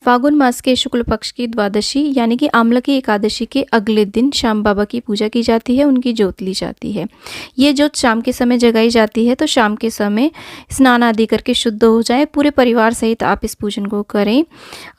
फागुन मास के शुक्ल पक्ष की द्वादशी यानी कि आमलकी एकादशी के अगले दिन श्याम बाबा की पूजा की जाती है, उनकी जोत ली जाती है। ये जोत शाम के समय जगाई जाती है, तो शाम के समय स्नान आदि करके शुद्ध हो जाए, पूरे परिवार सहित आप इस पूजन को करें।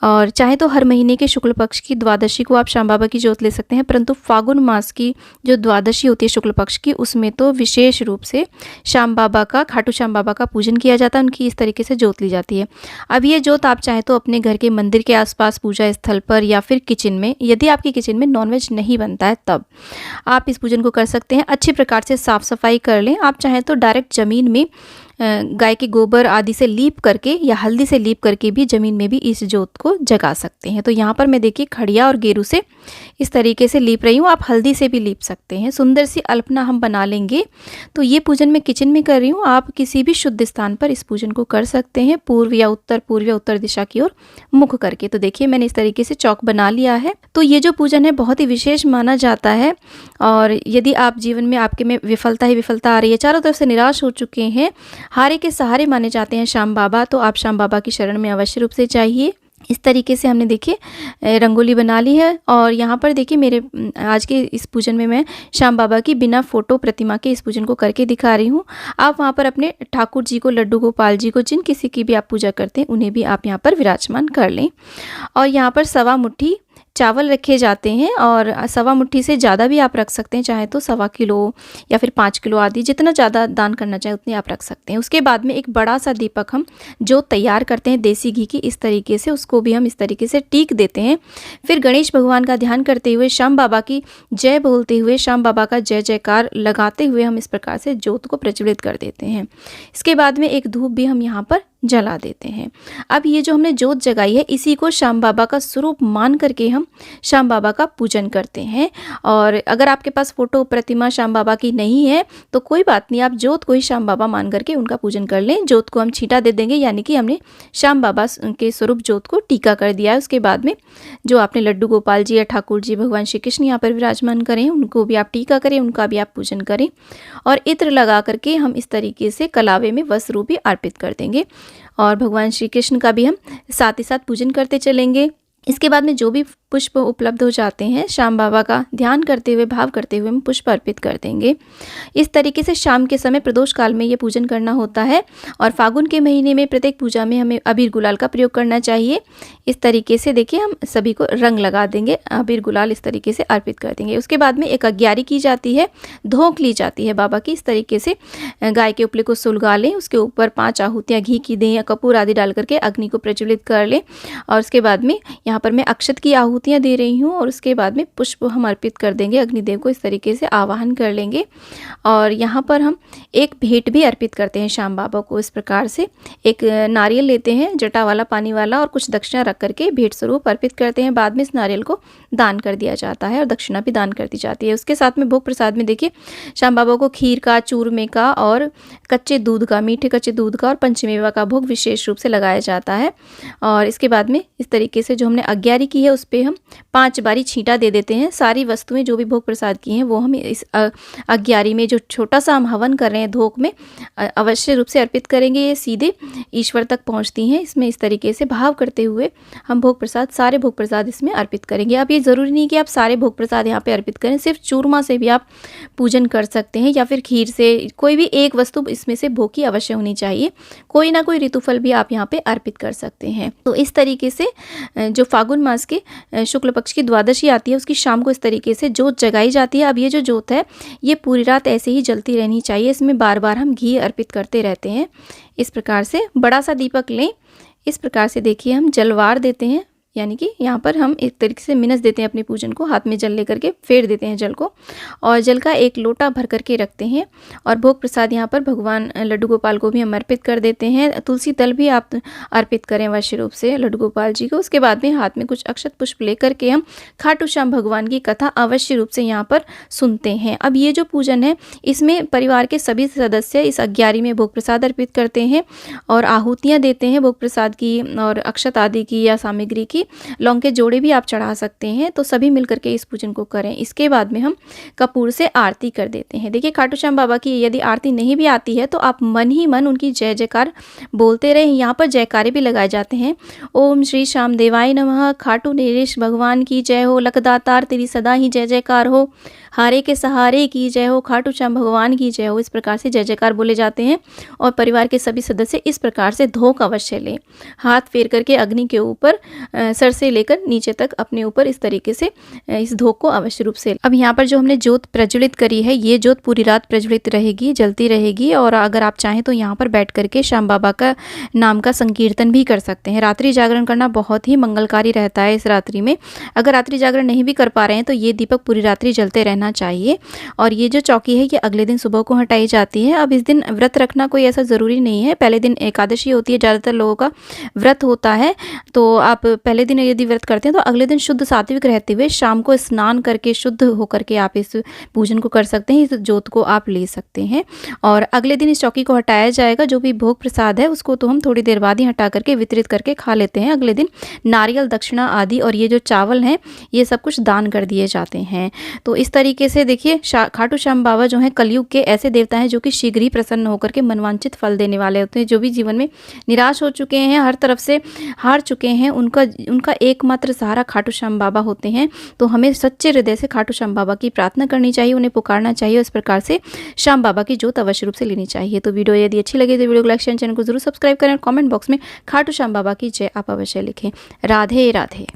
और चाहे तो हर महीने के शुक्ल पक्ष की द्वादशी को आप श्याम बाबा की जोत ले सकते हैं, परंतु फागुन मास की जो द्वादशी होती है शुक्ल पक्ष की, उसमें तो विशेष रूप से श्याम बाबा का, खाटू श्याम बाबा का पूजन किया जाता है, उनकी इस तरीके से जोत ली जाती है। अब ये जोत आप चाहे तो अपने घर के मंदिर के आसपास पूजा स्थल पर या फिर किचन में, यदि आपके किचन में नॉनवेज नहीं बनता है तब आप इस पूजन को कर सकते हैं। अच्छी प्रकार से साफ सफाई कर लें। आप चाहें तो डायरेक्ट ज़मीन में गाय के गोबर आदि से लीप करके या हल्दी से लीप करके भी ज़मीन में भी इस जोत को जगा सकते हैं। तो यहाँ पर मैं देखिए खड़िया और गेरू से इस तरीके से लीप रही हूँ, आप हल्दी से भी लीप सकते हैं। सुंदर सी अल्पना हम बना लेंगे। तो ये पूजन मैं किचन में कर रही हूँ, आप किसी भी शुद्ध स्थान पर इस पूजन को कर सकते हैं, पूर्व या उत्तर दिशा की ओर मुख करके। तो देखिए मैंने इस तरीके से चौक बना लिया है। तो ये जो पूजन है बहुत ही विशेष माना जाता है। और यदि आप जीवन में आपके में विफलता ही विफलता आ रही है, चारों तरफ से निराश हो चुके हैं, हारे के सहारे माने जाते हैं श्याम बाबा, तो आप श्याम बाबा की शरण में अवश्य रूप से चाहिए। इस तरीके से हमने देखिए रंगोली बना ली है। और यहाँ पर देखिए मेरे आज के इस पूजन में मैं श्याम बाबा की बिना फोटो प्रतिमा के इस पूजन को करके दिखा रही हूँ। आप वहाँ पर अपने ठाकुर जी को, लड्डू गोपाल जी को, जिन किसी की भी आप पूजा करते हैं उन्हें भी आप यहाँ पर विराजमान कर लें। और यहाँ पर सवा मुट्ठी चावल रखे जाते हैं, और सवा मुट्ठी से ज़्यादा भी आप रख सकते हैं, चाहे तो 1.25 किलो या फिर 5 किलो आदि, जितना ज़्यादा दान करना चाहे उतनी आप रख सकते हैं। उसके बाद में एक बड़ा सा दीपक हम जो तैयार करते हैं देसी घी की, इस तरीके से उसको भी हम इस तरीके से टीक देते हैं। फिर गणेश भगवान का ध्यान करते हुए, श्याम बाबा की जय बोलते हुए, श्याम बाबा का जय जयकार लगाते हुए हम इस प्रकार से ज्योत को प्रज्वलित कर देते हैं। इसके बाद में एक धूप भी हम यहाँ पर जला देते हैं। अब ये जो हमने जोत जगाई है, इसी को श्याम बाबा का स्वरूप मान करके हम श्याम बाबा का पूजन करते हैं। और अगर आपके पास फोटो प्रतिमा श्याम बाबा की नहीं है तो कोई बात नहीं, आप जोत को ही श्याम बाबा मान करके उनका पूजन कर लें। जोत को हम छींटा दे देंगे, यानी कि हमने श्याम बाबा के स्वरूप जोत को टीका कर दिया है। उसके बाद में जो आपने लड्डू गोपाल जी या ठाकुर जी भगवान श्री कृष्ण यहाँ पर विराजमान करें, उनको भी आप टीका करें, उनका भी आप पूजन करें। और इत्र लगा करके हम इस तरीके से कलावे में वस्त्र रूप भी अर्पित कर देंगे। और भगवान श्री कृष्ण का भी हम साथ ही साथ पूजन करते चलेंगे। इसके बाद में जो भी पुष्प उपलब्ध हो जाते हैं, श्याम बाबा का ध्यान करते हुए, भाव करते हुए हम पुष्प अर्पित कर देंगे। इस तरीके से शाम के समय प्रदोष काल में ये पूजन करना होता है। और फागुन के महीने में प्रत्येक पूजा में हमें अबीर गुलाल का प्रयोग करना चाहिए। इस तरीके से देखिए हम सभी को रंग लगा देंगे, अबीर गुलाल इस तरीके से अर्पित कर देंगे। उसके बाद में एक अग्यारी की जाती है, धोंक ली जाती है बाबा की। इस तरीके से गाय के उपले को सुलगा लें, उसके ऊपर 5 आहुतियाँ घी की दें या कपूर आदि डाल करके अग्नि को प्रज्वलित कर लें। और उसके बाद में यहाँ पर मैं अक्षत की आहुतियाँ दे रही हूँ, और उसके बाद में पुष्प हम अर्पित कर देंगे अग्निदेव को। इस तरीके से आवाहन कर लेंगे। और यहाँ पर हम एक भेंट भी अर्पित करते हैं श्याम बाबा को। इस प्रकार से एक नारियल लेते हैं, जटा वाला, पानी वाला, और कुछ दक्षिणा रख करके भेंट स्वरूप अर्पित करते हैं। बाद में इस नारियल को दान कर दिया जाता है और दक्षिणा भी दान कर दी जाती है। उसके साथ में भोग प्रसाद में देखिए श्याम बाबा को खीर का, चूरमे का और कच्चे दूध का, मीठे कच्चे दूध का और पंचमेवा का भोग विशेष रूप से लगाया जाता है। और इसके बाद में इस तरीके से जो हमने अग्यारी की है उस पर हम 5 बारी छींटा दे देते हैं। सारी वस्तुएं जो भी भोग प्रसाद की हैं वो हम इस अग्यारी में, जो छोटा सा हम हवन कर रहे हैं धोक में, अवश्य रूप से अर्पित करेंगे। ये सीधे ईश्वर तक पहुंचती हैं। इसमें इस तरीके से भाव करते हुए हम भोग प्रसाद, सारे भोग प्रसाद इसमें अर्पित करेंगे। अब ये ज़रूरी नहीं कि आप सारे भोग प्रसाद यहाँ पे अर्पित करें, सिर्फ चूरमा से भी आप पूजन कर सकते हैं या फिर खीर से। कोई भी एक वस्तु इसमें से भोग की अवश्य होनी चाहिए। कोई ना कोई ऋतुफल भी आप यहाँ पे अर्पित कर सकते हैं। तो इस तरीके से जो फागुन मास के शुक्ल पक्ष की द्वादशी आती है, उसकी शाम को इस तरीके से जोत जगाई जाती है। अब ये जो जोत है ये पूरी रात ऐसे ही जलती रहनी चाहिए। इसमें बार बार हम घी अर्पित करते रहते हैं। इस प्रकार से बड़ा सा दीपक लें। इस प्रकार से देखिए हम जलवार देते हैं, यानी कि यहाँ पर हम एक तरीके से मिनस देते हैं अपने पूजन को, हाथ में जल लेकर के फेर देते हैं जल को, और जल का एक लोटा भर करके रखते हैं। और भोग प्रसाद यहाँ पर भगवान लड्डू गोपाल को भी हम अर्पित कर देते हैं। तुलसी दल भी आप अर्पित करें अवश्य रूप से लड्डू गोपाल जी को। उसके बाद में हाथ में कुछ अक्षत पुष्प लेकर के हम खाटू श्याम भगवान की कथा अवश्य रूप से यहाँ पर सुनते हैं। अब ये जो पूजन है इसमें परिवार के सभी सदस्य इस अग्यारी में भोग प्रसाद अर्पित करते हैं और आहुतियाँ देते हैं भोग प्रसाद की और अक्षत आदि की या सामग्री की। कि लौंग के जोड़े भी आप चढ़ा सकते हैं। तो सभी मिल करके इस पूजन को करें। इसके बाद में हम कपूर से आरती कर देते हैं। देखिए खाटू श्याम बाबा की यदि आरती नहीं भी आती है तो आप मन ही मन उनकी जय जयकार बोलते रहें। यहाँ पर जयकारे भी लगाए जाते हैं। ओम श्री श्याम देवाय नमः, खाटू नरेश भगवान की जय हो, लखदातार तेरी सदा ही जय जयकार हो, हारे के सहारे की जय हो, खाटू श्याम भगवान की जय हो। इस प्रकार से जय जयकार बोले जाते हैं। और परिवार के सभी सदस्य इस प्रकार से धोक अवश्य लें। हाथ फेर करके अग्नि के ऊपर सर से लेकर नीचे तक अपने ऊपर इस तरीके से इस धोक को अवश्य रूप से। अब यहाँ पर जो हमने ज्योत प्रज्वलित करी है, ये ज्योत पूरी रात प्रज्वलित रहेगी, जलती रहेगी। और अगर आप चाहें तो यहाँ पर बैठ करके श्याम बाबा का नाम का संकीर्तन भी कर सकते हैं। रात्रि जागरण करना बहुत ही मंगलकारी रहता है। इस रात्रि में अगर रात्रि जागरण नहीं भी कर पा रहे हैं तो ये दीपक पूरी रात्रि जलते रहना चाहिए। और ये जो चौकी है ये अगले दिन सुबह को हटाई जाती है। अब इस दिन व्रत रखना कोई ऐसा ज़रूरी नहीं है। पहले दिन एकादशी होती है, ज़्यादातर लोगों का व्रत होता है। तो आप पहले दिन यदि व्रत करते हैं तो अगले दिन शुद्ध सात्विक रहते हुए शाम को स्नान करके शुद्ध होकर के आप इस पूजन को कर सकते हैं। इस ज्योत को आप ले सकते हैं। और अगले दिन इस चौकी को हटाया जाएगा। जो भी भोग प्रसाद है उसको तो हम थोड़ी देर बाद ही हटा करके वितरित करके खा लेते हैं। अगले दिन नारियल दक्षिणा आदि और ये जो चावल हैं ये सब कुछ दान कर दिए जाते हैं। तो इस तरीके से देखिए खाटू श्याम बाबा जो हैं कलयुग के ऐसे देवता हैं जो कि शीघ्र ही प्रसन्न होकर के मनवांचित फल देने वाले होते हैं। जो भी जीवन में निराश हो चुके हैं, हर तरफ से हार चुके हैं, उनका एकमात्र सहारा खाटू श्याम बाबा होते हैं। तो हमें सच्चे हृदय से खाटू श्याम बाबा की प्रार्थना करनी चाहिए, उन्हें पुकारना चाहिए। इस प्रकार से श्याम बाबा की जोत अवश्य रूप से लेनी चाहिए। तो वीडियो यदि अच्छी लगे तो वीडियो को लाइक शेयर, चैनल को जरूर सब्सक्राइब करें। कमेंट बॉक्स में खाटू श्याम बाबा की जय आप अवश्य लिखें। राधे राधे।